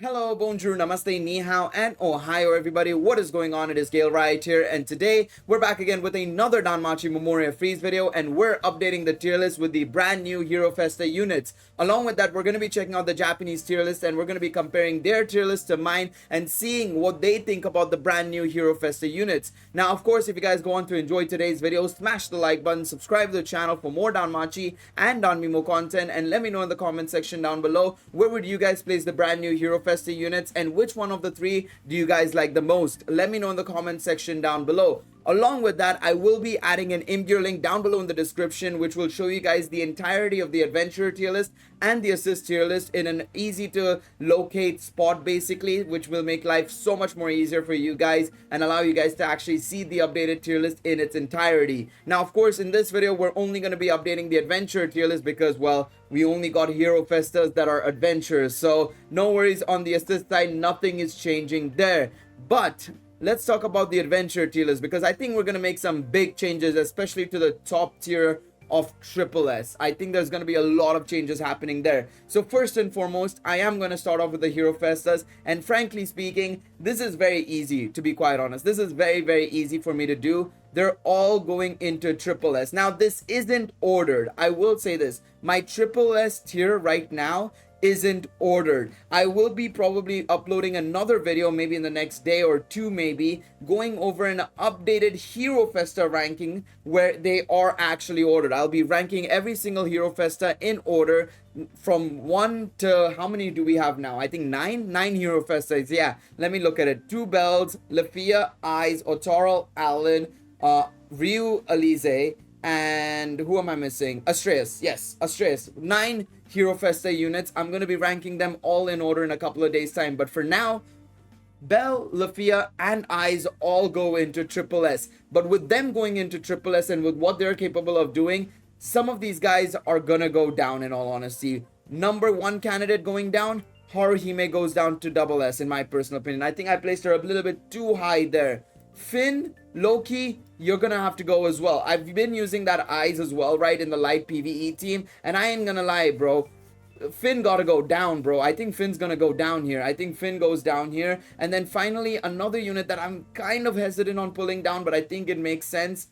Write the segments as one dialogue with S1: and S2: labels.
S1: Hello, bonjour, namaste, ni hao, and ohio everybody. What is going on? It is Galeriot here, and today we're back again with another Danmachi Memoria Freese video, and we're updating the tier list with the brand new Hero Festa units. Along with that, we're going to be checking out the Japanese tier list, and we're going to be comparing their tier list to mine and seeing what they think about the brand new Hero Festa units. Now, of course, if you guys go on to enjoy today's video, smash the like button, subscribe to the channel for more Danmachi and Danmemo content, and let me know in the comment section down below where would you guys place the brand new Hero Festa units and which one of the three do you guys like the most. Let me know in the comment section down below. Along with that, I will be adding an in-gear link down below in the description which will show you guys the entirety of the adventure tier list and the assist tier list in an easy to locate spot basically, which will make life so much more easier for you guys and allow you guys to actually see the updated tier list in its entirety. Now, of course, in this video, we're only going to be updating the adventure tier list because, well, we only got Hero Festas that are adventures. So no worries on the assist side, nothing is changing there. But let's talk about the adventure tier list because I think we're going to make some big changes, especially to the top tier of Triple S. I think there's going to be a lot of changes happening there. So first and foremost, I am going to start off with the Hero Festas, and frankly speaking, this is very easy, to be quite honest. This is very easy for me to do. They're all going into Triple S. Now, this isn't ordered. I will say this. My Triple S tier right now isn't ordered. I will be probably uploading another video maybe in the next day or two, maybe going over an updated Hero Festa ranking where they are actually ordered. I'll be ranking every single Hero Festa in order from 1 to how many do we have now? I think 9 Hero Festas. Yeah, let me look at it. 2 bells, Lafia, Eyes, Otaral, Alan, Ryu, Alize, and who am I missing? Astreus. Yes, Astreus. 9 Hero Festa units. I'm going to be ranking them all in order in a couple of days time. But for now, Bell, Lafia, and Eyes all go into Triple S. But with them going into Triple S and with what they're capable of doing, some of these guys are going to go down in all honesty. Number 1 candidate going down, Haruhime goes down to Double S in my personal opinion. I think I placed her a little bit too high there. Finn, Loki, you're gonna have to go as well. I've been using that Eyes as well, right, in the light PvE team, and I ain't gonna lie, bro. Finn gotta go down, bro. I think Finn's gonna go down here. I think Finn goes down here. And then finally, another unit that I'm kind of hesitant on pulling down, but I think it makes sense.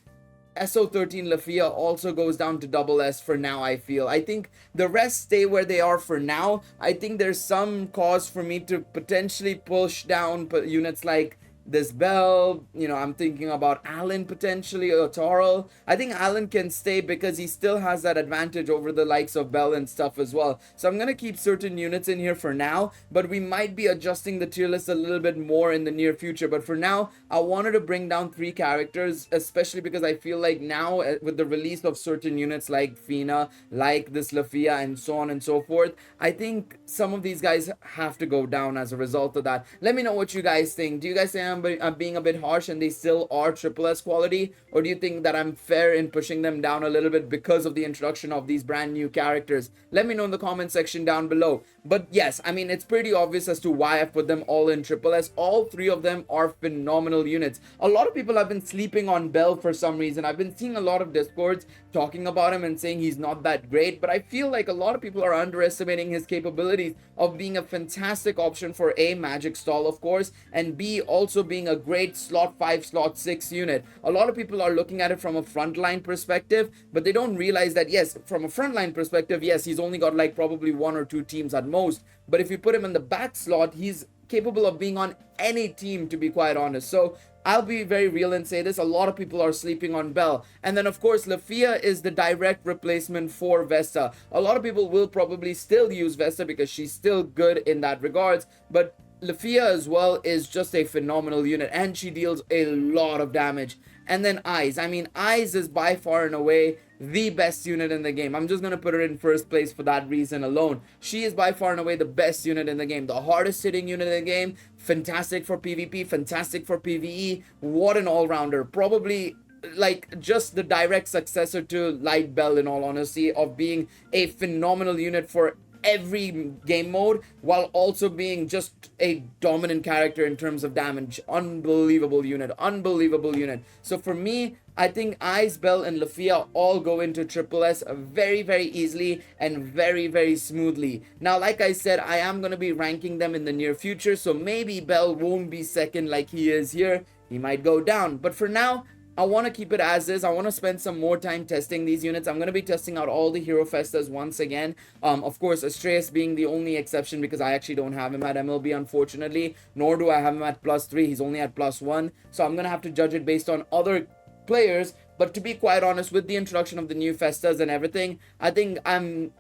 S1: SO13 Lafia also goes down to Double S for now, I feel. I think the rest stay where they are for now. I think there's some cause for me to potentially push down units like this Bell, you know, I'm thinking about Alan potentially, or Taral. I think Alan can stay because he still has that advantage over the likes of Bell and stuff as well. So I'm going to keep certain units in here for now, but we might be adjusting the tier list a little bit more in the near future. But for now, I wanted to bring down 3 characters, especially because I feel like now with the release of certain units like Fina, like this Lafia, and so on and so forth, I think some of these guys have to go down as a result of that. Let me know what you guys think. Do you guys think I'm being a bit harsh and they still are Triple S quality, or do you think that I'm fair in pushing them down a little bit because of the introduction of these brand new characters? Let me know in the comment section down below. But yes, I mean, it's pretty obvious as to why I put them all in Triple S. All 3 of them are phenomenal units. A lot of people have been sleeping on Bell for some reason. I've been seeing a lot of discords talking about him and saying he's not that great, but I feel like a lot of people are underestimating his capabilities of being a fantastic option for A, magic stall of course, and B, also being a great slot 5, slot 6 unit. A lot of people are looking at it from a frontline perspective, but they don't realize that yes, from a frontline perspective, yes, he's only got like probably 1 or 2 teams at most, but if you put him in the back slot, he's capable of being on any team, to be quite honest. So I'll be very real and say this, a lot of people are sleeping on Bell. And then of course Lafia is the direct replacement for Vesta. A lot of people will probably still use Vesta because she's still good in that regards, but Lafia as well is just a phenomenal unit and she deals a lot of damage. And then Eyes. I mean, Eyes is by far and away the best unit in the game. I'm just going to put her in first place for that reason alone. She is by far and away the best unit in the game. The hardest hitting unit in the game. Fantastic for PvP, fantastic for PvE. What an all-rounder. Probably like just the direct successor to Light Bell in all honesty, of being a phenomenal unit for every game mode while also being just a dominant character in terms of damage. Unbelievable unit, unbelievable unit. So for me, I think Ice, Bell, and Lafia all go into Triple S very, very easily and very, very smoothly. Now, like I said, I am going to be ranking them in the near future, so maybe Bell won't be second like he is here. He might go down. But for now, I want to keep it as is. I want to spend some more time testing these units. I'm going to be testing out all the Hero Festas once again. Of course, Astreus being the only exception because I actually don't have him at MLB, unfortunately. Nor do I have him at +3. He's only at +1. So I'm going to have to judge it based on other players. But to be quite honest, with the introduction of the new Festas and everything, I think I'm,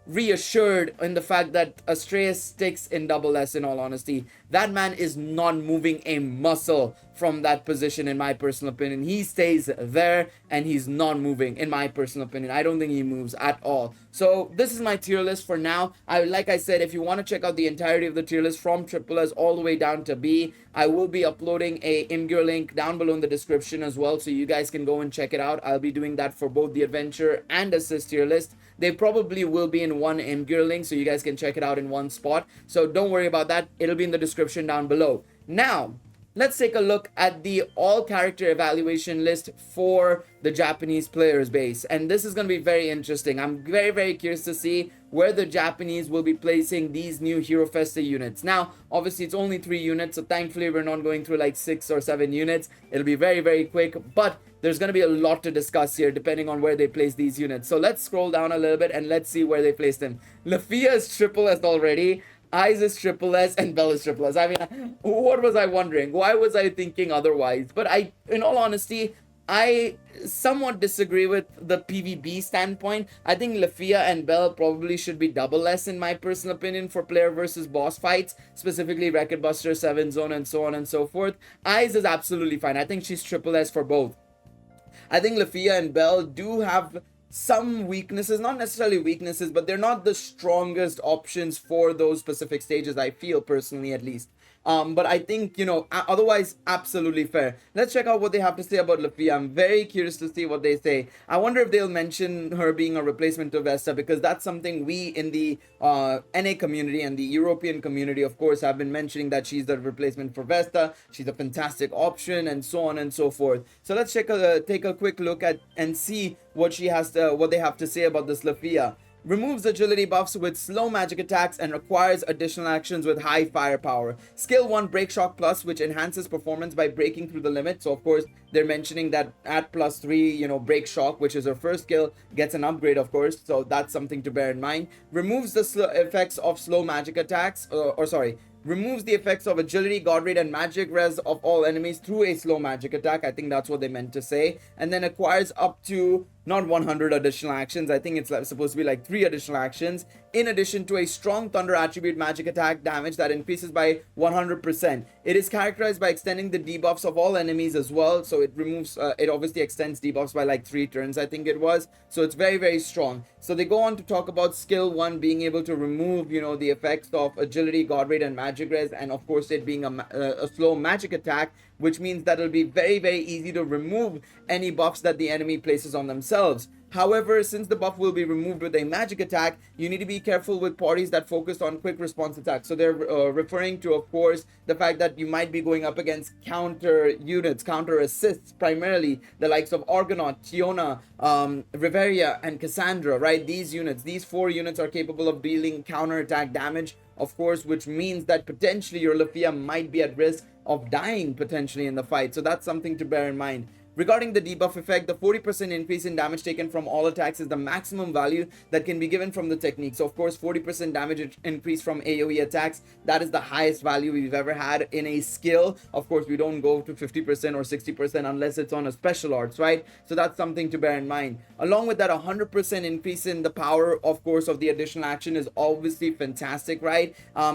S1: reassured in the fact that Astreus sticks in double S. In all honesty, that man is not moving a muscle from that position, in my personal opinion. He stays there and he's not moving, in my personal opinion. I don't think he moves at all. So this is my tier list for now. Like I said, if you want to check out the entirety of the tier list from Triple S all the way down to B, I will be uploading a Imgur link down below in the description as well, so you guys can go and check it out. I'll be doing that for both the adventure and assist tier list. They probably will be in one Imgur link, so you guys can check it out in one spot. So don't worry about that. It'll be in the description down below. Now, let's take a look at the all character evaluation list for the Japanese players base. And this is going to be very interesting. I'm very, very curious to see where the Japanese will be placing these new Hero Festa units. Now, obviously, it's only 3 units, so thankfully, we're not going through like 6 or 7 units. It'll be very, very quick, but there's going to be a lot to discuss here depending on where they place these units. So let's scroll down a little bit and let's see where they place them. Lafia is Triple S already. Eyes is Triple S and Bell is Triple S. I mean, what was I wondering? Why was I thinking otherwise? But in all honesty, I somewhat disagree with the PvB standpoint. I think Lafia and Bell probably should be double S in my personal opinion for player versus boss fights, specifically Record Buster, 7 Zone, and so on and so forth. Eyes is absolutely fine. I think she's Triple S for both. I think Lafia and Bell do have some weaknesses, not necessarily weaknesses, but they're not the strongest options for those specific stages, I feel personally at least. But I think, otherwise, absolutely fair. Let's check out what they have to say about Lafia. I'm very curious to see what they say. I wonder if they'll mention her being a replacement to Vesta, because that's something we in the NA community and the European community, of course, have been mentioning that she's the replacement for Vesta. She's a fantastic option and so on and so forth. So let's take a quick look at and see what they have to say about this Lafia. Removes agility buffs with slow magic attacks and requires additional actions with high firepower. Skill 1 Break Shock Plus, which enhances performance by breaking through the limit. So of course they're mentioning that at +3, Break Shock, which is her first skill, gets an upgrade, of course. So that's something to bear in mind. Removes the effects of slow magic attacks, removes the effects of agility, god rate, and magic res of all enemies through a slow magic attack. I think that's what they meant to say. And then acquires up to not 100 additional actions. I think it's supposed to be like 3 additional actions, in addition to a strong thunder attribute magic attack damage that increases by 100%. It is characterized by extending the debuffs of all enemies as well. So it removes, it obviously extends debuffs by like 3 turns, I think it was. So it's very, very strong. So they go on to talk about skill 1 being able to remove, the effects of agility, god rate, and magic res, and of course it being a slow magic attack, which means that it'll be very, very easy to remove any buffs that the enemy places on themselves. However, since the buff will be removed with a magic attack, you need to be careful with parties that focus on quick response attacks. So they're referring to, of course, the fact that you might be going up against counter units, counter assists, primarily the likes of Argonaut, Tiona, Riveria, and Cassandra, right? These 4 units are capable of dealing counter attack damage, of course, which means that potentially your Lafia might be at risk of dying potentially in the fight. So that's something to bear in mind. Regarding the debuff effect, the 40% increase in damage taken from all attacks is the maximum value that can be given from the technique. So of course, 40% damage increase from AoE attacks, that is the highest value we've ever had in a skill. Of course, we don't go to 50% or 60% unless it's on a special arts, right? So that's something to bear in mind. Along with that, 100% increase in the power, of course, of the additional action is obviously fantastic, right?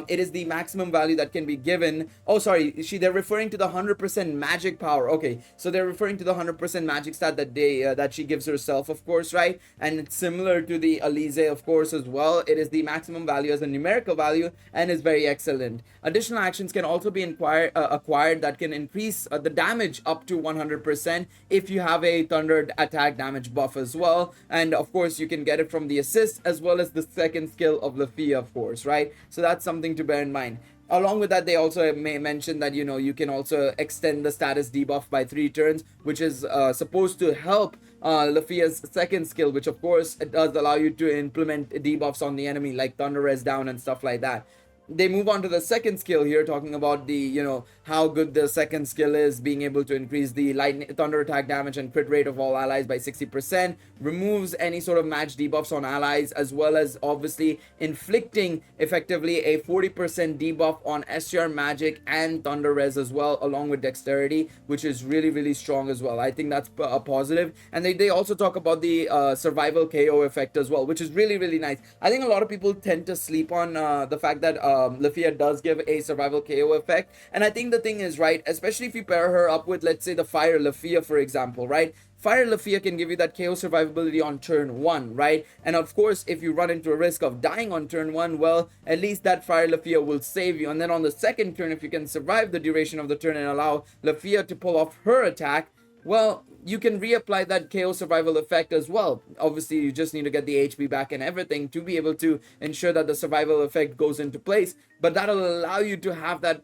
S1: It is the maximum value that can be given. Oh, sorry, they're referring to the 100% magic power. Okay, so they're referring to the 100% magic stat that that she gives herself, of course, right? And it's similar to the Alize, of course, as well. It is the maximum value as a numerical value and is very excellent. Additional actions can also be acquired that can increase the damage up to 100% if you have a thunder attack damage buff as well. And of course, you can get it from the assist as well as the second skill of Lafia, of course, right? So that's something to bear in mind. Along with that, they also may mention that, you know, you can also extend the status debuff by 3 turns, which is supposed to help Lafia's second skill, which of course it does allow you to implement debuffs on the enemy like Thunder Res down and stuff like that. They move on to the second skill here, talking about the, you know, how good the second skill is, being able to increase the lightning thunder attack damage and crit rate of all allies by 60%, removes any sort of match debuffs on allies, as well as obviously inflicting effectively a 40% debuff on SR magic and thunder res as well, along with dexterity, which is really strong as well. I think that's a positive. And they also talk about the survival KO effect as well, which is really nice. I think a lot of people tend to sleep on the fact that Lafia does give a survival KO effect. And I think the thing is, right, especially if you pair her up with, let's say, the Fire Lafia, for example, right? Fire Lafia can give you that KO survivability on turn 1, right? And of course, if you run into a risk of dying on turn 1, well, at least that Fire Lafia will save you. And then on the second turn, if you can survive the duration of the turn and allow Lafia to pull off her attack, well, you can reapply that KO survival effect as well. Obviously, you just need to get the HP back and everything to be able to ensure that the survival effect goes into place. But that'll allow you to have that,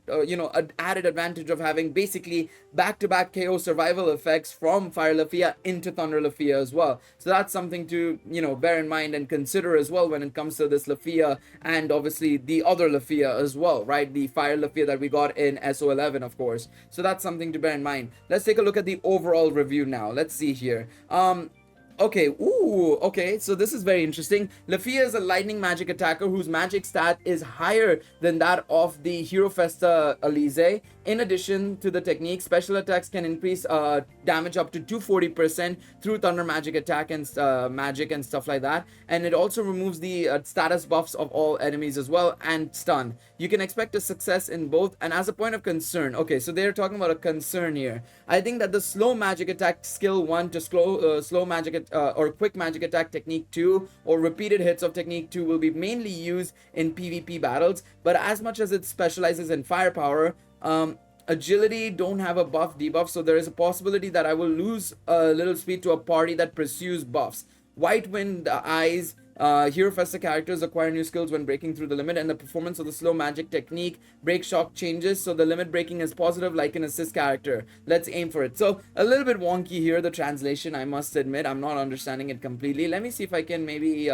S1: added advantage of having basically back-to-back KO survival effects from Fire Lafia into Thunder Lafia as well. So that's something to, bear in mind and consider as well when it comes to this Lafia and obviously the other Lafia as well, right? The Fire Lafia that we got in SO11, of course. So that's something to bear in mind. Let's take a look at the overall review now. Let's see here. Okay, so this is very interesting. Lafia is a lightning magic attacker whose magic stat is higher than that of the Hero Festa Alize. In addition to the technique, special attacks can increase damage up to 240% through thunder magic attack and magic and stuff like that. And it also removes the status buffs of all enemies as well and stun. You can expect a success in both. And as a point of concern, okay, so they're talking about a concern here. I think that the slow magic attack skill 1 to slow magic or quick magic attack technique 2 or repeated hits of technique 2 will be mainly used in PvP battles. But as much as it specializes in firepower, agility don't have a buff debuff, so there is a possibility that I will lose a little speed to a party that pursues buffs. White Wind Eyes, Hero Festa characters acquire new skills when breaking through the limit, and the performance of the slow magic technique break shock changes, so the limit breaking is positive like an assist character. Let's aim for it. So a little bit wonky here, the translation, I must admit. I'm not understanding it completely. Let me see if I can maybe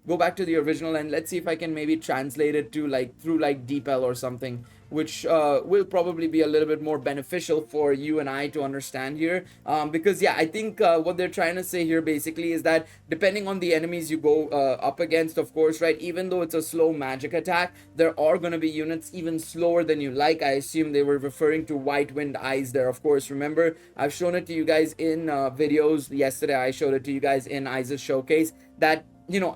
S1: go back to the original and let's see if I can maybe translate it to through DeepL or something, which will probably be a little bit more beneficial for you and I to understand here, because yeah, I think what they're trying to say here basically is that depending on the enemies you go up against, of course, right, even though it's a slow magic attack, there are going to be units even slower than you like. I assume they were referring to White Wind Eyes there, of course. Remember, I've shown it to you guys in videos. Yesterday I showed it to you guys in Eyes' showcase that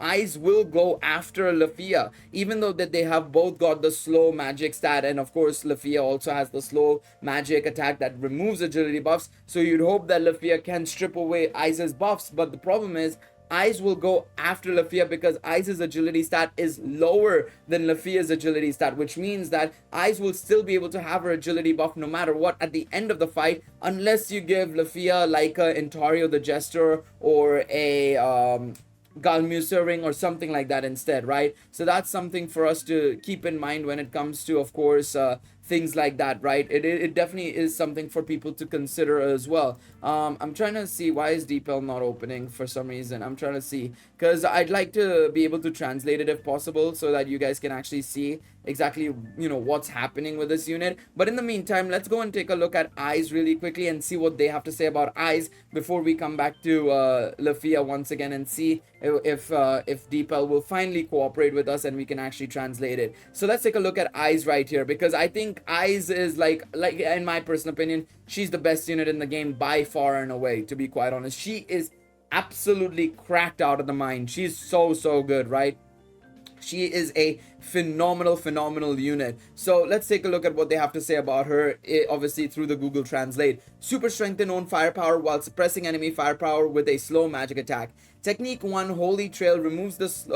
S1: Eyes will go after Lafia, even though that they have both got the slow magic stat, and of course Lafia also has the slow magic attack that removes agility buffs. So you'd hope that Lafia can strip away Eyes' buffs, but the problem is Eyes will go after Lafia because Eyes' agility stat is lower than Lafia's agility stat, which means that Eyes will still be able to have her agility buff no matter what at the end of the fight, unless you give Lafia like a Intario the Jester or a Galmusa ring or something like that instead, right? So that's something for us to keep in mind when it comes to, of course, things like that, right? It definitely is something for people to consider as well. I'm trying to see, why is DeepL not opening for some reason? I'm trying to see, because I'd like to be able to translate it if possible so that you guys can actually see exactly what's happening with this unit. But in the meantime, let's go and take a look at Eyes really quickly and see what they have to say about Eyes before we come back to Lafia once again and see if DeepL will finally cooperate with us and we can actually translate it. So let's take a look at Eyes right here, because I think Eyes is like in my personal opinion, she's the best unit in the game by far and away, to be quite honest. She is absolutely cracked out of the mind. She's so good, right? She is a phenomenal unit. So let's take a look at what they have to say about her, obviously through the Google Translate. Super strength and own firepower while suppressing enemy firepower with a slow magic attack. Technique 1 Holy Trail removes this.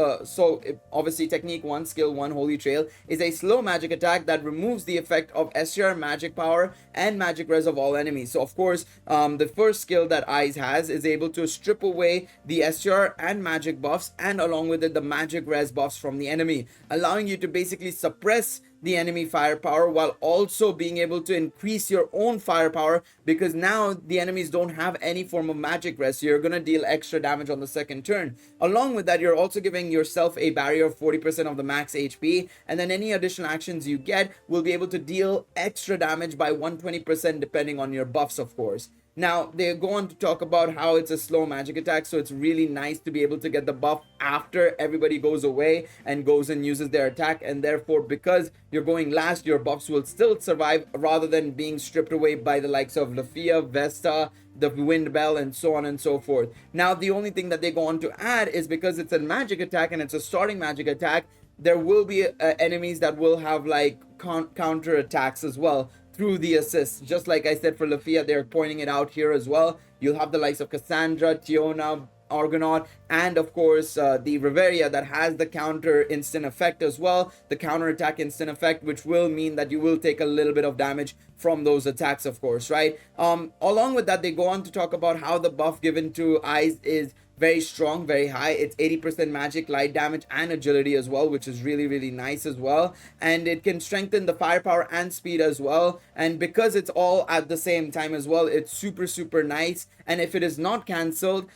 S1: Obviously Technique 1 Skill 1 Holy Trail is a slow magic attack that removes the effect of STR magic power and magic res of all enemies. So of course the first skill that Eyes has is able to strip away the STR and magic buffs, and along with it the magic res buffs from the enemy, allowing you to basically suppress the enemy firepower while also being able to increase your own firepower, because now the enemies don't have any form of magic res, so you're gonna deal extra damage on the second turn. Along with that, you're also giving yourself a barrier of 40% of the max HP, and then any additional actions you get will be able to deal extra damage by 120% depending on your buffs, of course. Now, they go on to talk about how it's a slow magic attack, so it's really nice to be able to get the buff after everybody goes away and goes and uses their attack, and therefore, because you're going last, your buffs will still survive rather than being stripped away by the likes of Lafia, Vesta, the Wind Bell, and so on and so forth. Now, the only thing that they go on to add is because it's a magic attack and it's a starting magic attack, there will be enemies that will have like counter attacks as well through the assists. Just like I said for Lafia, they're pointing it out here as well. You'll have the likes of Cassandra, Tiona, Argonaut, and of course the Reveria that has the counter instant effect as well, the counter attack instant effect, which will mean that you will take a little bit of damage from those attacks, of course, right? Along with that, they go on to talk about how the buff given to Eyes is very strong, very high. It's 80% magic, light damage, and agility as well, which is really nice as well. And it can strengthen the firepower and speed as well. And because it's all at the same time as well, it's super nice. And if it is not cancelled,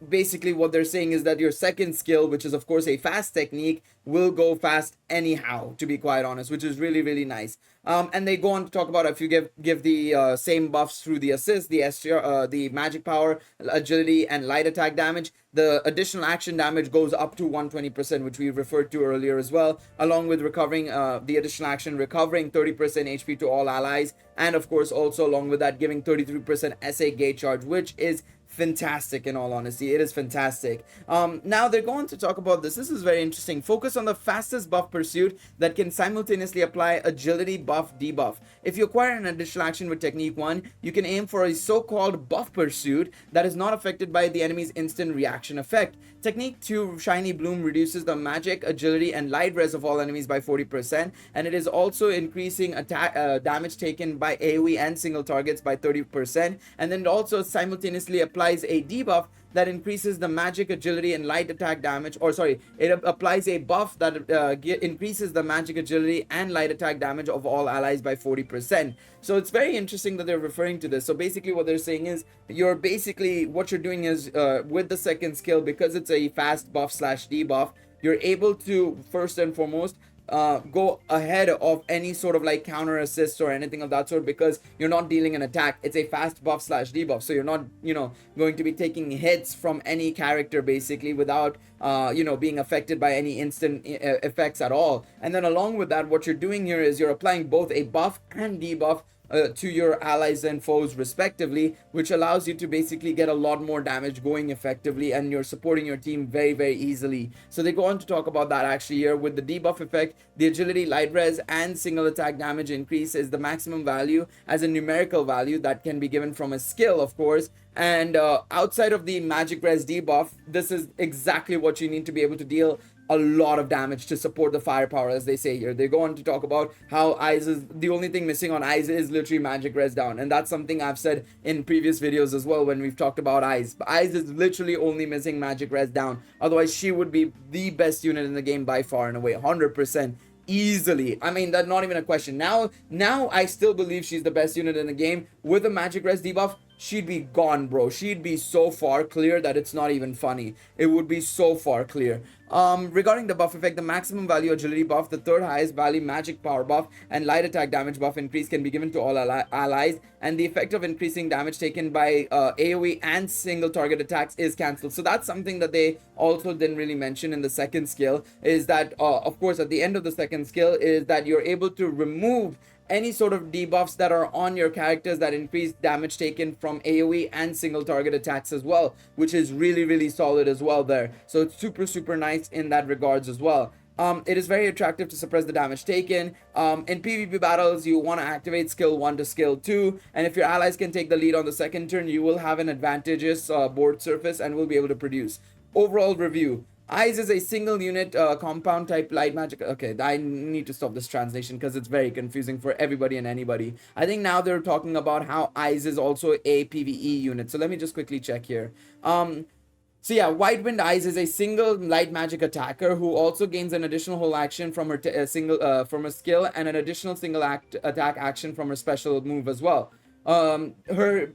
S1: basically what they're saying is that your second skill, which is of course a fast technique, will go fast anyhow, to be quite honest, which is really nice. And they go on to talk about if you give the same buffs through the assist, the STR, the magic power, agility, and light attack damage, the additional action damage goes up to 120%, which we referred to earlier as well, along with recovering the additional action, recovering 30% HP to all allies, and of course also along with that giving 33% SA gate charge, which is fantastic. In all honesty, it is fantastic. Now they're going to talk about this is very interesting. Focus on the fastest buff pursuit that can simultaneously apply agility buff debuff. If you acquire an additional action with technique 1, you can aim for a so-called buff pursuit that is not affected by the enemy's instant reaction effect. Technique 2 shiny bloom reduces the magic, agility, and light res of all enemies by 40%, and it is also increasing attack damage taken by AoE and single targets by 30%, and then it also simultaneously applies a debuff that increases the magic, agility, and light attack damage, or sorry, it applies a buff that increases the magic, agility, and light attack damage of all allies by 40%. So it's very interesting that they're referring to this. So basically what they're saying is what you're doing is with the second skill, because it's a fast buff slash debuff, you're able to first and foremost go ahead of any sort of like counter assist or anything of that sort, because you're not dealing an attack. It's a fast buff slash debuff, so you're not going to be taking hits from any character basically without being affected by any instant effects at all. And then along with that, what you're doing here is you're applying both a buff and debuff to your allies and foes respectively, which allows you to basically get a lot more damage going effectively, and you're supporting your team very easily. So they go on to talk about that actually here. With the debuff effect, the agility, light res, and single attack damage increase is the maximum value as a numerical value that can be given from a skill, of course. And outside of the magic res debuff, this is exactly what you need to be able to deal a lot of damage to support the firepower, as they say here. They go on to talk about how Eyes is the only thing missing on Eyes is literally magic res down, and that's something I've said in previous videos as well when we've talked about Eyes. Eyes is literally only missing magic res down, otherwise she would be the best unit in the game by far and away, 100%. Easily. I mean, that's not even a question. Now I still believe she's the best unit in the game. With a magic res debuff, she'd be gone, bro. She'd be so far clear that it's not even funny. It would be so far clear. Regarding the buff effect, the maximum value agility buff, the third highest value magic power buff, and light attack damage buff increase can be given to all allies, and the effect of increasing damage taken by AoE and single target attacks is cancelled. So that's something that they also didn't really mention in the second skill, is that of course at the end of the second skill is that you're able to remove any sort of debuffs that are on your characters that increase damage taken from AoE and single target attacks as well, which is really solid as well there. So it's super nice in that regards as well. It is very attractive to suppress the damage taken. In PvP battles, you want to activate skill 1 to skill 2, and if your allies can take the lead on the second turn, you will have an advantageous board surface and will be able to produce. Overall review. Eyes is a single unit compound type light magic. Okay, I need to stop this translation because it's very confusing for everybody and anybody. I think now they're talking about how Eyes is also a PvE unit. So let me just quickly check here. So yeah, White Wind Eyes is a single light magic attacker who also gains an additional whole action from her from a skill and an additional single attack action from her special move as well. Her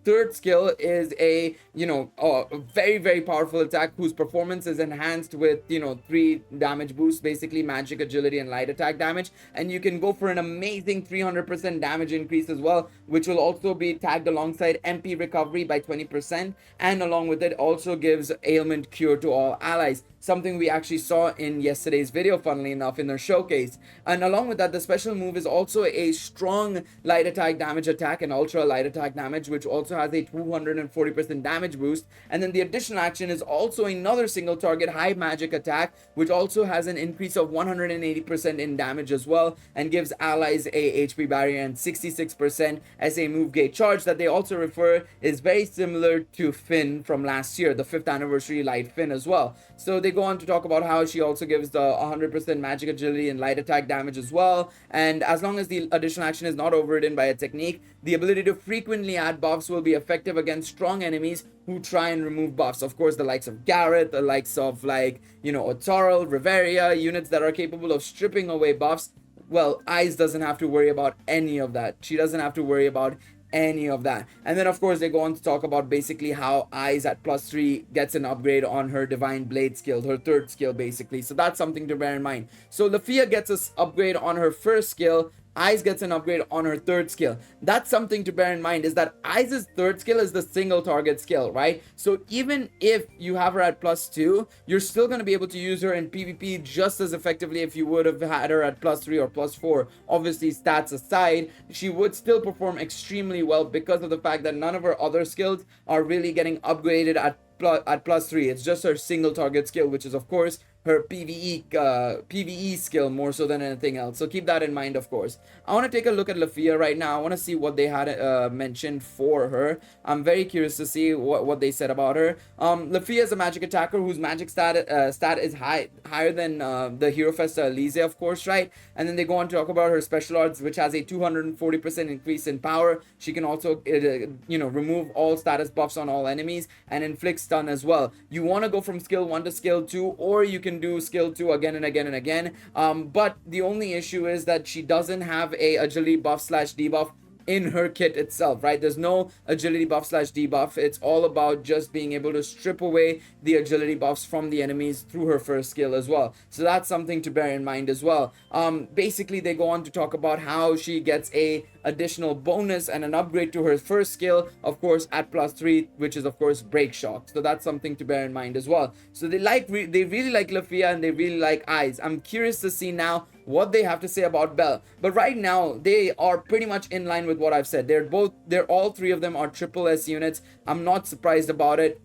S1: third skill is a very, very powerful attack whose performance is enhanced with 3 damage boosts, basically magic, agility, and light attack damage, and you can go for an amazing 300% damage increase as well, which will also be tagged alongside MP recovery by 20%, and along with it also gives ailment cure to all allies, something we actually saw in yesterday's video, funnily enough, in their showcase. And along with that, the special move is also a strong light attack damage attack and ultra light attack damage, which also has a 240% damage boost. And then the additional action is also another single target high magic attack, which also has an increase of 180% in damage as well, and gives allies a HP barrier and 66% as a move gate charge that they also refer is very similar to Finn from last year, the 5th anniversary light Finn as well. So they go on to talk about how she also gives the 100% magic agility and light attack damage as well, and as long as the additional action is not overridden by a technique, the ability to frequently add buffs will be effective against strong enemies who try and remove buffs. Of course, the likes of Garrett, the likes of Otarl, Reveria, units that are capable of stripping away buffs. Well, Eyes doesn't have to worry about any of that. She doesn't have to worry about any of that. And then of course they go on to talk about basically how Eyes at +3 gets an upgrade on her Divine Blade skill, her third skill basically. So that's something to bear in mind. So Lafia gets an upgrade on her first skill, Eyes gets an upgrade on her third skill. That's something to bear in mind, is that Eyes' third skill is the single target skill, right? So even if you have her at +2, you're still going to be able to use her in PvP just as effectively if you would have had her at +3 or +4. Obviously, stats aside, she would still perform extremely well because of the fact that none of her other skills are really getting upgraded at +3. It's just her single target skill, which is of course her PvE skill more so than anything else. So keep that in mind, of course. I want to take a look at Lafia right now. I want to see what they had mentioned for her. I'm very curious to see what they said about her. Lafia is a magic attacker whose magic stat is higher than the Hero Festa Elise, of course, right? And then they go on to talk about her special arts, which has a 240% increase in power. She can also remove all status buffs on all enemies and inflict stun as well. You want to go from skill 1 to skill 2, or you can do skill 2 again and again and again, but the only issue is that she doesn't have a agility buff / debuff in her kit itself, right? There's no agility buff / debuff. It's all about just being able to strip away the agility buffs from the enemies through her first skill as well. So that's something to bear in mind as well. Basically, they go on to talk about how she gets a additional bonus and an upgrade to her first skill, of course, at +3, which is of course Break Shock. So that's something to bear in mind as well. So they really like Lafia and they really like Eyes. I'm curious to see now what they have to say about Belle, but right now they are pretty much in line with what I've said. They're all 3 of them are triple S units. I'm not surprised about it.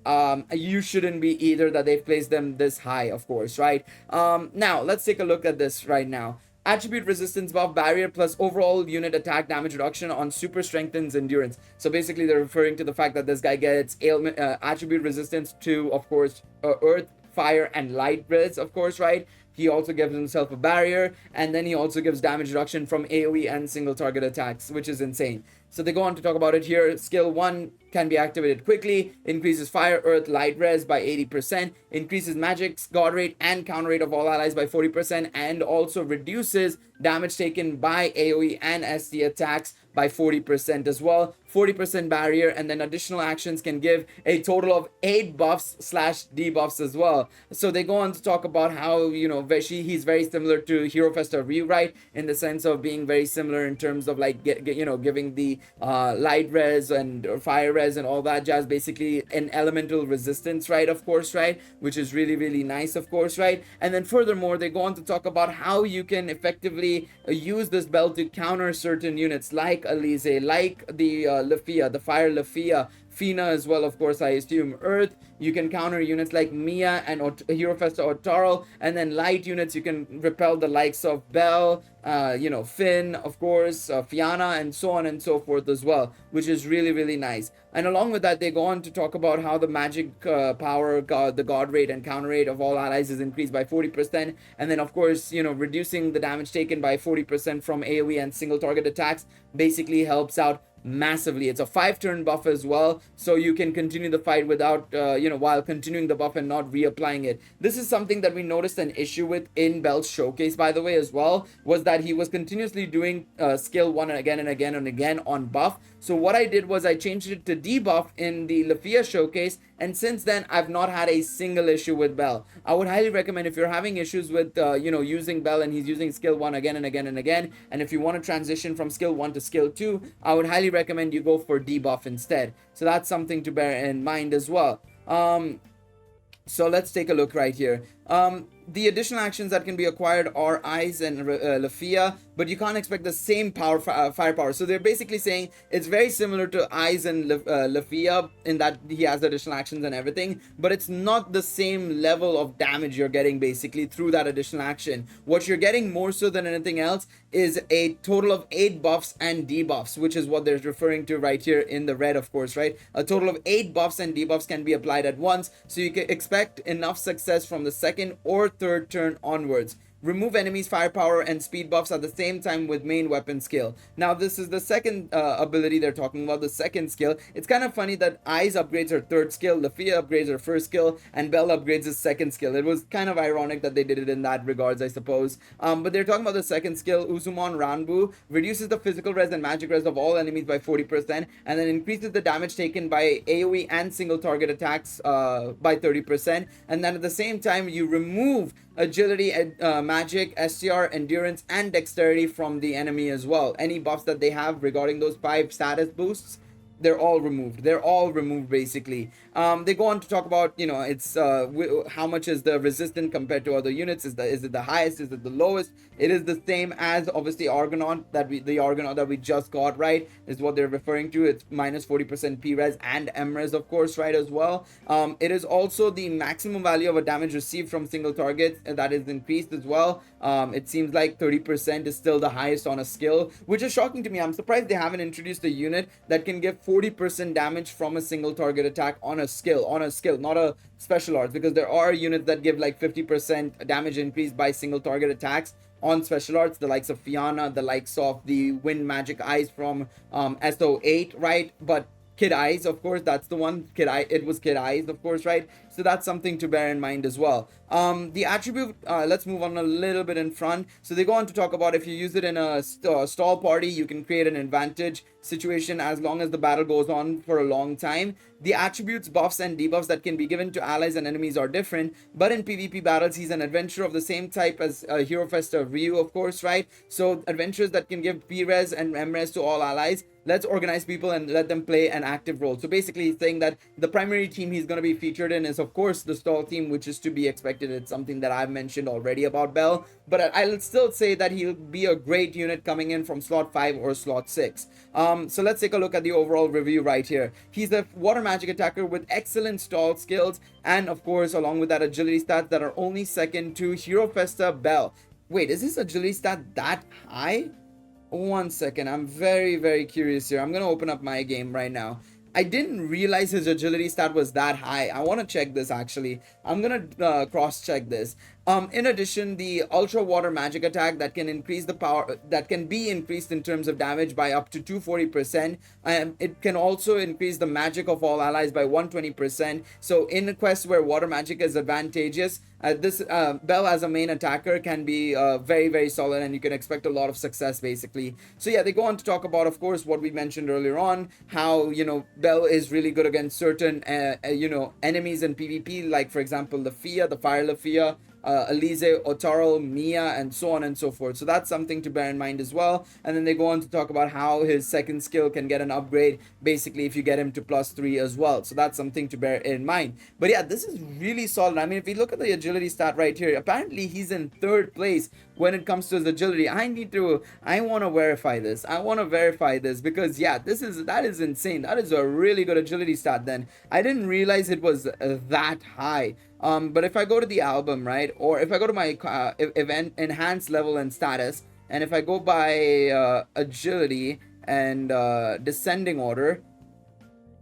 S1: You shouldn't be either that they've placed them this high, of course, right? Now let's take a look at this right now. Attribute resistance buff, barrier plus overall unit attack damage reduction on super strengthens endurance. So basically they're referring to the fact that this guy gets ailment attribute resistance to, of course, earth, fire, and light res, of course, right? He also gives himself a barrier, and then he also gives damage reduction from AoE and single target attacks, which is insane. So they go on to talk about it here. Skill 1 can be activated quickly, increases fire, earth, light res by 80%, increases magic's god rate and counter rate of all allies by 40%, and also reduces damage taken by AoE and ST attacks by 40% as well. 40% barrier, and then additional actions can give a total of 8 buffs / debuffs as well. So they go on to talk about how he's very similar to Hero Festa Rewrite in the sense of being very similar in terms of like giving the light res and fire res and all that jazz, basically an elemental resistance, right? Of course, right? Which is really, really nice, of course, right? And then furthermore, they go on to talk about how you can effectively use this belt to counter certain units like Elise, like the Lafia, the Fire Lafia, Fina as well, of course, I assume Earth. You can counter units like Mia and Hero Festa Otaral, and then light units you can repel the likes of Bell, Finn, of course, Fianna, and so on and so forth as well, which is really, really nice. And along with that, they go on to talk about how the magic power, the god rate and counter rate of all allies is increased by 40%. And then, of course, reducing the damage taken by 40% from AoE and single target attacks basically helps out massively. It's a 5-turn buff as well, so you can continue the fight without while continuing the buff and not reapplying it. This is something that we noticed an issue with in Bell's showcase, by the way, as well, was that he was continuously doing skill 1 again and again and again on buff. So what I did was I changed it to debuff in the Lafia showcase, and since then I've not had a single issue with Bell. I would highly recommend, if you're having issues with using Bell and he's using skill 1 again and again and again, and if you want to transition from skill 1 to skill 2, I would highly recommend you go for debuff instead. So that's something to bear in mind as well. So let's take a look right here. The additional actions that can be acquired are Eyes and Lafia, but you can't expect the same firepower. So they're basically saying it's very similar to Eyes and Lafia in that he has additional actions and everything, but it's not the same level of damage you're getting basically through that additional action. What you're getting more so than anything else is a total of 8 buffs and debuffs, which is what they're referring to right here in the red, of course, right? A total of 8 buffs and debuffs can be applied at once, so you can expect enough success from the second or third turn onwards. Remove enemies' firepower and speed buffs at the same time with main weapon skill. Now this is the second ability they're talking about, the second skill. It's kind of funny that Eyes upgrades her third skill, Lafia upgrades her first skill, and Bell upgrades his second skill. It was kind of ironic that they did it in that regards, I suppose. But they're talking about the second skill. Uzumon Ranbu reduces the physical res and magic res of all enemies by 40%, and then increases the damage taken by AoE and single target attacks by 30%. And then at the same time, you remove agility, magic, STR, endurance, and dexterity from the enemy as well. Any buffs that they have regarding those 5 status boosts, they're all removed. They're all removed basically. They go on to talk about, it's how much is the resistant compared to other units. Is it the highest? Is it the lowest? It is the same as obviously Argonaut the Argonaut that we just got, right? Is what they're referring to. It's minus 40% P-res and M-res, of course, right, as well. It is also the maximum value of a damage received from single targets that is increased as well. It seems like 30% is still the highest on a skill, which is shocking to me. I'm surprised they haven't introduced a unit that can give 40% damage from a single target attack on a skill, not a special arts, because there are units that give like 50% damage increase by single target attacks on special arts, the likes of Fianna, the likes of the Wind Magic Eyes from SO8, right? But Kid Eyes, of course, that's the one. It was Kid Eyes, of course, right? So that's something to bear in mind as well. The attribute, let's move on a little bit in front. So they go on to talk about if you use it in a stall party, you can create an advantage situation as long as the battle goes on for a long time. The attributes, buffs, and debuffs that can be given to allies and enemies are different, but in PvP battles, he's an adventurer of the same type as Hero Festa Ryu, of course, right? So adventurers that can give P-res and M-res to all allies. Let's organize people and let them play an active role. So basically saying that the primary team he's going to be featured in is, of course, the stall team, which is to be expected. It's something that I've mentioned already about Bell, but I'll still say that he'll be a great unit coming in from slot 5 or slot 6. So let's take a look at the overall review right here. He's a water magic attacker with excellent stall skills, and of course, along with that, agility stats that are only second to Hero Festa Bell. Wait, is his agility stat that high? One second, I'm very, very curious here. I'm gonna open up my game right now. I didn't realize his agility stat was that high. I want to check this actually. I'm gonna cross-check this. In addition, the ultra water magic attack that can increase the power, that can be increased in terms of damage by up to 240%, and it can also increase the magic of all allies by 120%. So in a quest where water magic is advantageous, this Bell as a main attacker can be very, very solid, and you can expect a lot of success basically. So yeah, they go on to talk about, of course, what we mentioned earlier on, how Bell is really good against certain enemies in PvP, like for example Lafia, the Fire Lafia. Elise, Otaro, Mia, and so on and so forth. So that's something to bear in mind as well. And then they go on to talk about how his second skill can get an upgrade, basically if you get him to +3 as well. So that's something to bear in mind. But yeah, this is really solid. I mean, if we look at the agility stat right here, apparently he's in 3rd place when it comes to his agility. I want to verify this. I want to verify this because yeah, that is insane. That is a really good agility stat. Then I didn't realize it was that high. But if I go to the album, right, or if I go to my event enhanced level and status, and if I go by agility and descending order,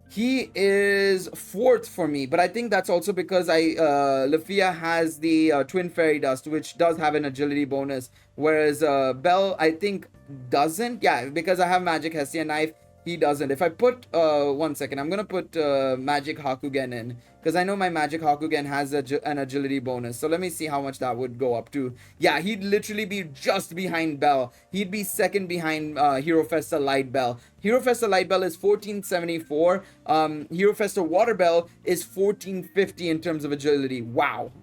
S1: he is 4th for me. But I think that's also because Lafia has the twin fairy dust, which does have an agility bonus, whereas Bell I think doesn't. Yeah, because I have magic Hestia knife, he doesn't. If I put 1 second, I'm gonna put magic Hakugen in, because I know my magic Hakugen has an agility bonus. So let me see how much that would go up to. Yeah, he'd literally be just behind Bell. He'd be 2nd behind Hero Festa Light Bell. Hero Festa Light Bell is 1474. Hero Festa Water Bell is 1450 in terms of agility. Wow.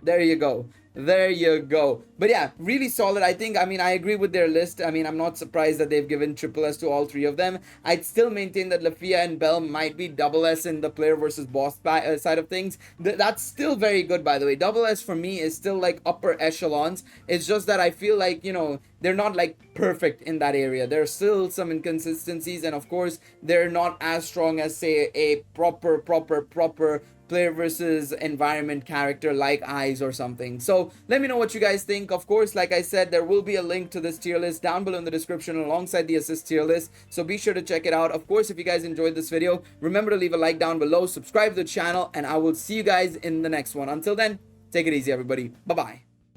S1: There you go. There you go. But yeah, really solid. I mean, I agree with their list. I mean, I'm not surprised that they've given triple S to all 3 of them. I'd still maintain that Lafia and Bell might be double S in the player versus boss side of things. That's still very good, by the way. Double S for me is still like upper echelons. It's just that I feel like, you know, they're not like perfect in that area. There's still some inconsistencies, and of course, they're not as strong as, say, a proper player versus environment character like Eyes or something. So let me know what you guys think. Of course, like I said, there will be a link to this tier list down below in the description alongside the assist tier list, so be sure to check it out. Of course, if you guys enjoyed this video, remember to leave a like down below, subscribe to the channel, and I will see you guys in the next one. Until then, take it easy, everybody. Bye bye.